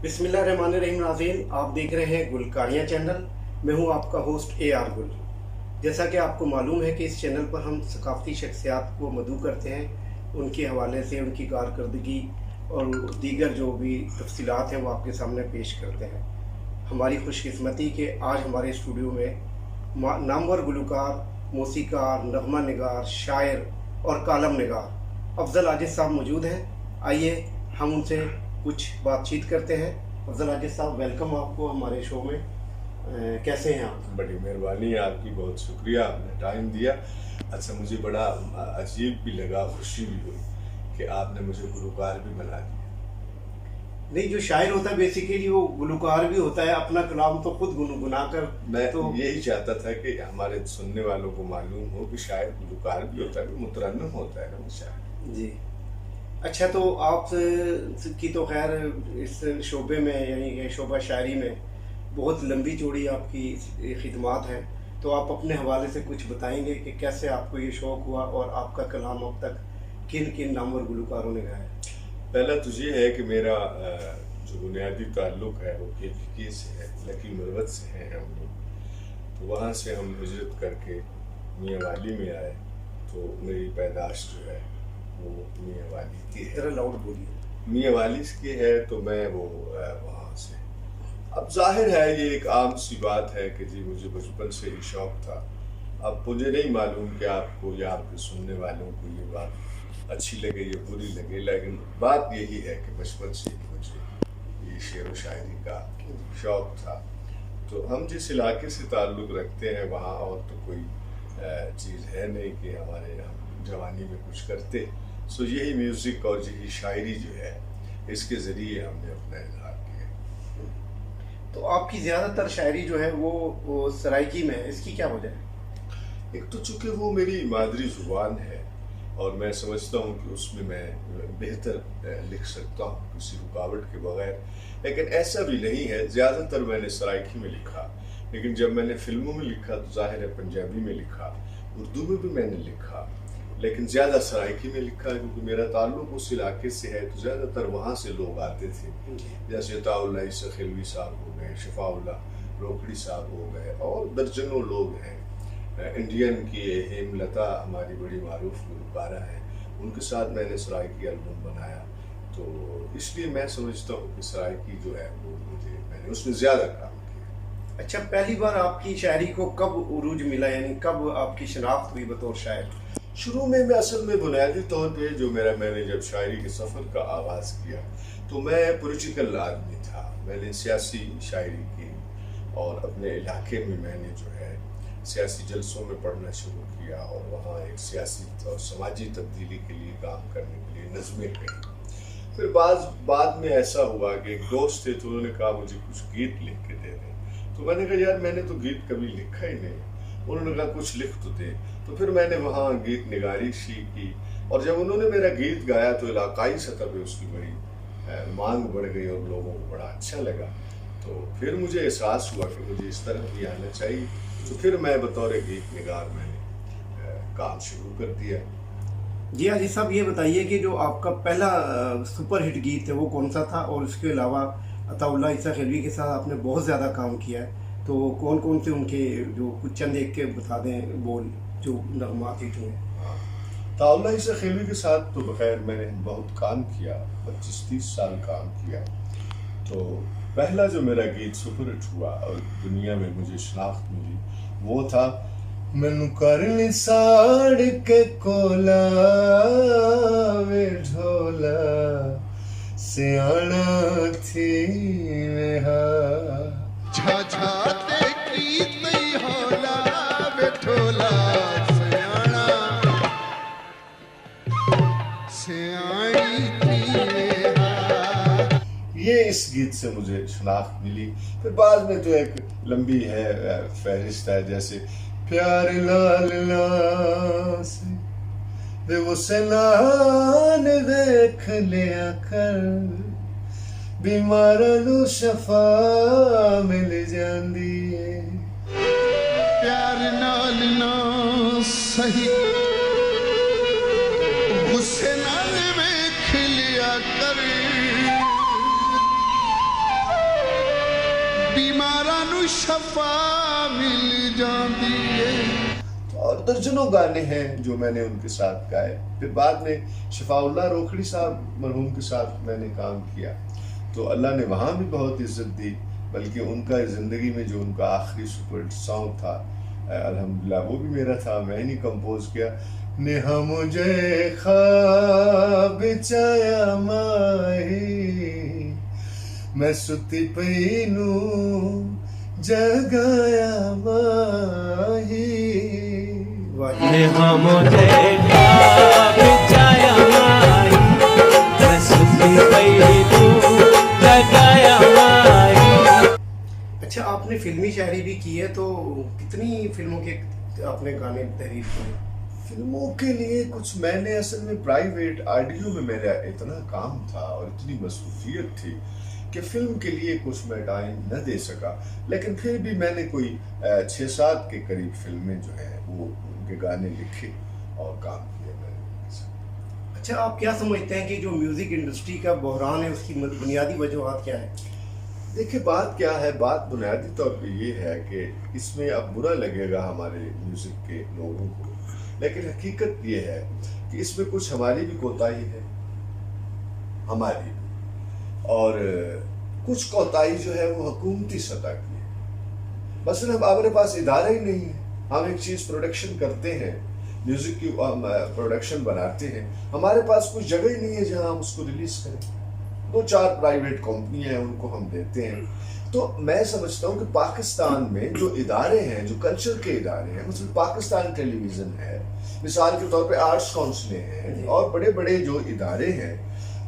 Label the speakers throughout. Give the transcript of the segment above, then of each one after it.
Speaker 1: बिस्मिल्लाहिर्रहमानिर्रहीम नाज़रीन, आप देख रहे हैं गुलकारियाँ चैनल। मैं हूं आपका होस्ट AR गुल। जैसा कि आपको मालूम है कि इस चैनल पर हम सकाफ़ती शख्सियात को मदऊ करते हैं, उनके हवाले से उनकी कारकर्दगी और दीगर जो भी तफसीलात हैं वो आपके सामने पेश करते हैं। हमारी खुशकिस्मती कि आज हमारे स्टूडियो में नामवर गुलकार, मौसीकार, नगमा निगार, शायर और कालम निगार अफजल आजिज़ साहब मौजूद हैं। आइए हम उनसे कुछ बातचीत करते हैं। अफजल आजिज़ साहब, वेलकम आपको हमारे शो में। कैसे हैं आप?
Speaker 2: बड़ी मेहरबानी है आपकी, बहुत शुक्रिया, आपने टाइम दिया। अच्छा, मुझे बड़ा अजीब भी लगा, खुशी भी हुई कि आपने मुझे गुलकार भी बना दिया।
Speaker 1: नहीं, जो शायर होता है बेसिकली वो गुलकार भी होता है, अपना कलाम तो खुद गुनगुना कर।
Speaker 2: मैं
Speaker 1: तो
Speaker 2: यही चाहता था कि हमारे सुनने वालों को मालूम हो कि शायर गुलकार भी होता है, मुतरन्नम होता है ना वो शायर।
Speaker 1: जी, अच्छा, तो आप की तो खैर इस शोबे में यानी कि शोबा शायरी में बहुत लंबी चौड़ी आपकी खिदमात हैं, तो आप अपने हवाले से कुछ बताएंगे कि कैसे आपको ये शौक़ हुआ और आपका कलाम अब तक किन किन नामवर गुलकारों ने गाया?
Speaker 2: पहला तो ये है कि मेरा जो बुनियादी ताल्लुक़ है वो KPK से है, लकी मरवत से हैं हम लोग। तो वहाँ से हम हिजरत करके मियाँ वाली में आए, तो मेरी पैदाश जो है वो मियाँ वाली की है।
Speaker 1: ज़रा लाउड बोलिए।
Speaker 2: मियाँ वाली की है, तो मैं वो वहाँ से। अब जाहिर है ये एक आम सी बात है कि जी मुझे बचपन से ही शौक़ था। अब मुझे नहीं मालूम कि आपको या आपके सुनने वालों को ये बात अच्छी लगे या बुरी लगे, लेकिन बात यही है कि बचपन से ही मुझे ये शेर व शायरी का शौक़ था। तो हम जिस इलाके से ताल्लुक़ रखते हैं वहाँ और तो कोई चीज़ है नहीं कि हमारे हम जवानी में कुछ करते। सो यही म्यूज़िक और यही शायरी जो है, इसके ज़रिए हमने अपना इज़हार किया।
Speaker 1: तो आपकी ज़्यादातर शायरी जो है वो सराइकी में है, इसकी क्या वजह है?
Speaker 2: एक तो चूँकि वो मेरी मादरी ज़ुबान है और मैं समझता हूँ कि उसमें मैं बेहतर लिख सकता हूँ किसी रुकावट के बगैर। लेकिन ऐसा भी नहीं है, ज़्यादातर मैंने सराइकी में लिखा, लेकिन जब मैंने फ़िल्मों में लिखा तो ज़ाहिर है पंजाबी में लिखा, उर्दू में भी मैंने लिखा, लेकिन ज़्यादा सराइकी में लिखा क्योंकि मेरा ताल्लुक़ उस इलाके से है। तो ज़्यादातर वहाँ से लोग आते थे, जैसे अताउल्ला ईसा खिलवी साहब हो गए, शफाउल्ला रोकड़ी साहब हो गए और दर्जनों लोग हैं। इंडियन की हेमलता हमारी बड़ी मारूफ गुलकारा है, उनके साथ मैंने सराइकी एल्बम बनाया। तो इसलिए मैं समझता हूँ कि सराइकी जो है वो मैंने उसमें ज़्यादा काम किया।
Speaker 1: अच्छा, पहली बार आपकी शायरी को कब उरूज मिला, यानी कब आपकी शनाख्त हुई बतौर शायर?
Speaker 2: शुरू में मैं असल में बुनियादी तौर पे जो मैंने जब शायरी के सफ़र का आगाज़ किया तो मैं पॉलिटिकल आदमी था। मैंने सियासी शायरी की और अपने इलाके में मैंने जो है सियासी जलसों में पढ़ना शुरू किया और वहाँ एक सियासी और समाजी तब्दीली के लिए काम करने के लिए नज़में कही। फिर बाद में ऐसा हुआ कि एक दोस्त थे तो उन्होंने कहा मुझे कुछ गीत लिख के दे दें। तो मैंने कहा यार मैंने तो गीत कभी लिखा ही नहीं। उन्होंने कहा कुछ लिख तो दे। तो फिर मैंने वहाँ गीत निगारी सीखी और जब उन्होंने मेरा गीत गाया तो इलाकाई सतह पे उसकी बड़ी मांग बढ़ गई और लोगों को बड़ा अच्छा लगा। तो फिर मुझे एहसास हुआ कि मुझे इस तरह भी आना चाहिए। तो फिर मैं बतौर गीत निगार मैंने काम शुरू कर दिया।
Speaker 1: जी आजिज़ साहब, ये बताइए कि जो आपका पहला सुपर हिट गीत है वो कौन सा था, और उसके अलावा अताउल्ला ईसा खिलवी के साथ आपने बहुत ज़्यादा काम किया है, तो कौन कौन से उनके जो कुछ चंद एक के बता दें बोल जो नगमात हिट हुए?
Speaker 2: अताउल्ला ईसा खिलवी के साथ तो बखैर मैंने बहुत काम किया, 25-30 साल काम किया। तो पहला जो मेरा गीत सुपर हिट हुआ और दुनिया में मुझे शनाख्त मिली वो था मैनू करनी साड़ के कोला वे ढोला सियाना थी मेहा
Speaker 3: झाझाते की तई होला वे ढोला सियाना सियानी थी मेहा।
Speaker 2: ये इस गीत से मुझे शनाख्त मिली। फिर बाद में तो एक लंबी है फहरिस्त है, जैसे प्यार लाल से वे उसे नान देख लिया कर बीमार नू शफा मिल जांदी है।
Speaker 3: प्यार नाल ना सही गुस्से नाल वेख लिया कर शफा मिल जाती है।
Speaker 2: اور درجنوں گانے ہیں جو میں نے ان کے ساتھ گائے. پھر بعد میں شفاء اللہ روکھڑی صاحب مرحوم کے ساتھ میں نے کام کیا تو اللہ نے وہاں بھی بہت عزت دی. بلکہ ان کا زندگی میں جو ان کا آخری سپر سانگ تھا الحمدللہ وہ بھی میرا تھا, میں نے کمپوز کیا. نیہا مجھے خواب چایا ماہی میں ستی پینوں جگایا ماہی.
Speaker 4: نیہا مجھے خواب چایا ماہی میں ستی پینوں جگایا ماہی.
Speaker 1: اچھا, آپ نے فلمی شاعری بھی کی ہے, تو کتنی فلموں کے آپ نے گانے تحریر کیے؟
Speaker 2: فلموں کے لیے کچھ میں نے اصل میں پرائیویٹ آڈیو میں میرا اتنا کام تھا اور اتنی مصروفیت تھی کہ فلم کے لیے کچھ میں ٹائم نہ دے سکا. لیکن پھر بھی میں نے کوئی 6-7 کے قریب فلمیں جو ہیں وہ ان کے گانے لکھے اور کام کیا میں نے.
Speaker 1: اچھا, آپ کیا سمجھتے ہیں کہ جو میوزک انڈسٹری کا بحران ہے اس کی بنیادی وجوہات کیا ہے؟
Speaker 2: دیکھیں بات کیا ہے, بات بنیادی طور پہ یہ ہے کہ اس میں اب برا لگے گا ہمارے میوزک کے لوگوں کو, لیکن حقیقت یہ ہے کہ اس میں کچھ ہماری بھی کوتاہی ہے, ہماری بھی, اور کچھ کوتاہی جو ہے وہ حکومتی سطح کی ہے. مثلا ہمارے پاس ادارے ہی نہیں ہیں. ہم ایک چیز پروڈکشن کرتے ہیں, میوزک کی پروڈکشن بناتے ہیں, ہمارے پاس کوئی جگہ ہی نہیں ہے جہاں ہم اس کو ریلیز کریں. 2-4 پرائیویٹ کمپنی ہیں, ان کو ہم دیتے ہیں. تو میں سمجھتا ہوں کہ پاکستان میں جو ادارے ہیں, جو کلچر کے ادارے ہیں, مثلا پاکستان ٹیلی ویژن ہے, مثال کے طور پہ آرٹس کونسلیں ہیں, اور بڑے بڑے جو ادارے ہیں,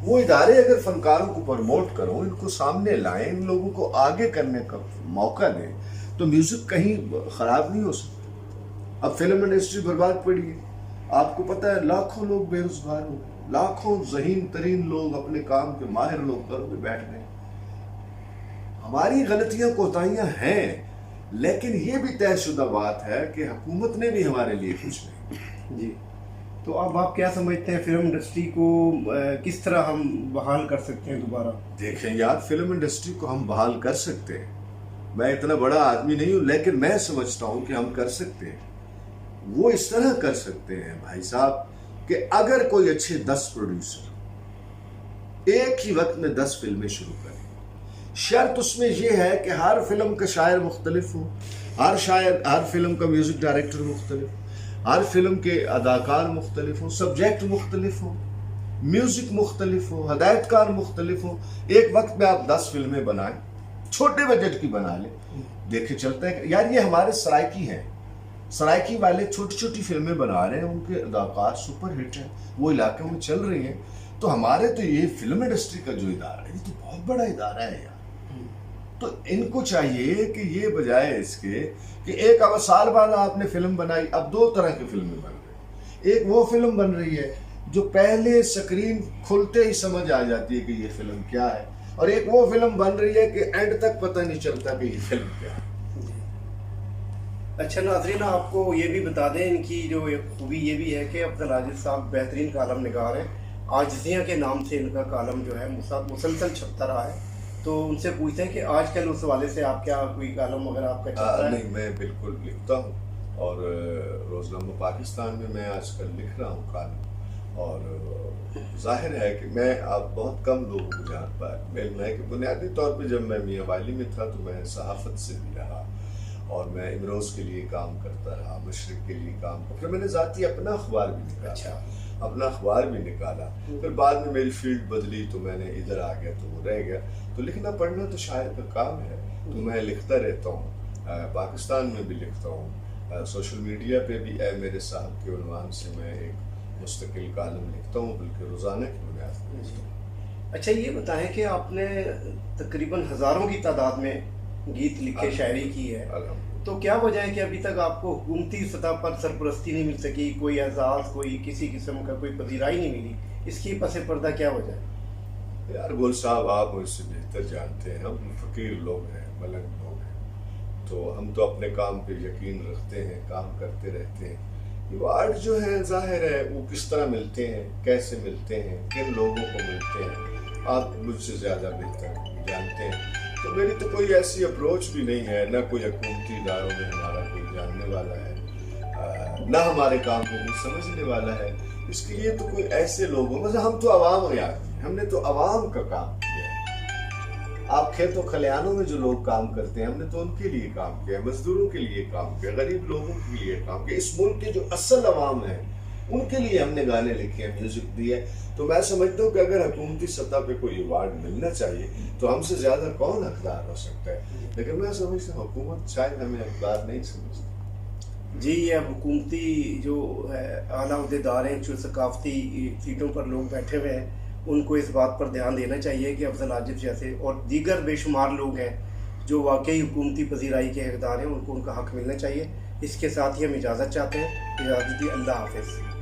Speaker 2: وہ ادارے اگر فنکاروں کو پروموٹ کرو, ان کو سامنے لائیں, ان لوگوں کو آگے کرنے کا موقع دیں, تو میوزک کہیں خراب نہیں ہو سکتا. اب فلم انڈسٹری برباد پڑی ہے, آپ کو پتہ ہے لاکھوں لوگ بے روزگار ہو گئے, لاکھوں ذہین ترین لوگ اپنے کام کے ماہر لوگ گھروں میں بیٹھ گئے. ہماری غلطیاں کوتاہیاں ہیں, لیکن یہ بھی طے شدہ بات ہے کہ حکومت نے بھی ہمارے لیے کچھ نہیں.
Speaker 1: جی, تو اب آپ کیا سمجھتے ہیں فلم انڈسٹری کو کس طرح ہم بحال کر سکتے ہیں دوبارہ؟
Speaker 2: دیکھیں یار, فلم انڈسٹری کو ہم بحال کر سکتے ہیں. میں اتنا بڑا آدمی نہیں ہوں, لیکن میں سمجھتا ہوں کہ ہم کر سکتے ہیں. وہ اس طرح کر سکتے ہیں بھائی صاحب کہ اگر کوئی اچھے 10 پروڈیوسر ایک ہی وقت میں 10 فلمیں شروع کریں, شرط اس میں یہ ہے کہ ہر فلم کا شاعر مختلف ہو, ہر فلم کا میوزک ڈائریکٹر مختلف, ہر فلم کے اداکار مختلف ہوں, سبجیکٹ مختلف ہو, میوزک مختلف ہو, ہدایت کار مختلف ہو. ایک وقت میں آپ 10 فلمیں بنائیں, چھوٹے بجٹ کی بنا لیں, دیکھیں چلتا ہے. یار یہ ہمارے سرائکی ہیں, سرائکی والے چھوٹی چھوٹی فلمیں بنا رہے ہیں, ان کے اداکار سپر ہٹ ہیں, وہ علاقے میں چل رہی ہیں. تو ہمارے تو یہ فلم انڈسٹری کا جو ادارہ ہے, یہ تو بہت بڑا ادارہ ہے یار. تو ان کو چاہیے کہ یہ بجائے اس کے کہ ایک اب سال بعد آپ نے فلم بنائی, اب 2 طرح کی فلمیں بن رہی. ایک وہ فلم بن رہی ہے جو پہلے سکرین کھلتے ہی سمجھ آ جاتی ہے کہ یہ فلم کیا ہے, اور ایک وہ فلم بن رہی ہے کہ اینڈ تک پتہ نہیں چلتا کہ یہ فلم کیا ہے.
Speaker 1: اچھا ناظرین, آپ کو یہ بھی بتا دیں ان کی جو ایک خوبی یہ بھی ہے کہ عبدالعاجز صاحب بہترین کالم نگار ہیں. عاجزیاں کے نام سے ان کا کالم جو ہے مسلسل چھپتا رہا ہے. تو ان سے پوچھتے ہیں کہ آج کل اس حوالے سے آپ کیا کوئی کالم وغیرہ آپ کا چھپتا ہے؟
Speaker 2: نہیں, میں بالکل لکھتا ہوں, اور روزنامہ پاکستان میں میں آج کل لکھ رہا ہوں کالم. اور ظاہر ہے کہ میں اب بہت کم لوگوں کو جان پایا. میں کہ بنیادی طور پہ جب میں میاں والی میں تھا تو میں صحافت سے بھی رہا, اور میں امروز کے لیے کام کرتا رہا, مشرق کے لیے کام کرتا. پھر میں نے ذاتی اپنا اخبار بھی نکالا.
Speaker 1: اچھا,
Speaker 2: اپنا اخبار بھی نکالا. پھر بعد میں میری فیلڈ بدلی تو میں نے ادھر آ گیا, تو وہ رہ گیا. تو لکھنا پڑھنا تو شاعر کا کام ہے, تو میں لکھتا رہتا ہوں. پاکستان میں بھی لکھتا ہوں, سوشل میڈیا پہ بھی اے میرے صاحب کے عنوان سے میں ایک مستقل کالم لکھتا ہوں, بلکہ روزانہ کی بنیاد پر.
Speaker 1: اچھا یہ بتائیں کہ آپ نے تقریباً ہزاروں کی تعداد میں گیت لکھے, شاعری کی ہے, تو کیا وجہ ہے کہ ابھی تک آپ کو حکومتی سطح پر سرپرستی نہیں مل سکی, کوئی اعزاز, کوئی کسی قسم کا کوئی پذیرائی نہیں ملی؟ اس کی پس پردہ کیا وجہ ہے؟
Speaker 2: یار گل صاحب, آپ مجھ سے بہتر جانتے ہیں, ہم فقیر لوگ ہیں, ملنگ لوگ ہیں, تو ہم تو اپنے کام پہ یقین رکھتے ہیں, کام کرتے رہتے ہیں. ایوارڈ جو ہیں ظاہر ہے وہ کس طرح ملتے ہیں, کیسے ملتے ہیں, کن لوگوں کو ملتے ہیں, آپ مجھ سے زیادہ بہتر جانتے ہیں. तो मेरी तो कोई ऐसी अप्रोच भी नहीं है, ना कोई हुकूमती इदारों में हमारा कोई जानने वाला है, ना हमारे काम को कोई समझने वाला है। इसके लिए तो कोई ऐसे लोग हो, मतलब हम तो आवाम हो यार, हमने तो आवाम का काम किया है। आप खेतों खलिहानों में जो लोग काम करते हैं, हमने तो उनके लिए काम किया, मजदूरों के लिए काम किया, गरीब लोगों के लिए काम किया। इस मुल्क के जो असल अवाम है उनके लिए हमने गाने लिखे हैं, म्यूजिक दिए। तो मैं समझता हूँ कि अगर हुकूमती सतह पे कोई अवार्ड मिलना चाहिए तो हमसे ज्यादा कौन हकदार हो सकता है, लेकिन मैं समझता हूँ हुकूमत शायद हमें हकदार नहीं समझती।
Speaker 1: जी, ये हुकूमती जो है आला अहदेदार हैं, जो सकाफती सीटों पर लोग बैठे हुए हैं, उनको इस बात पर ध्यान देना चाहिए कि अफजल आजिफ जैसे और दीगर बेशुमार लोग हैं जो वाकई हुकूमती पजीराई के हकदार हैं, उनको उनका हक मिलना चाहिए। इसके साथ ही हम इजाज़त चाहते हैं। इजाज़त दी, अल्लाह हाफ़िज़।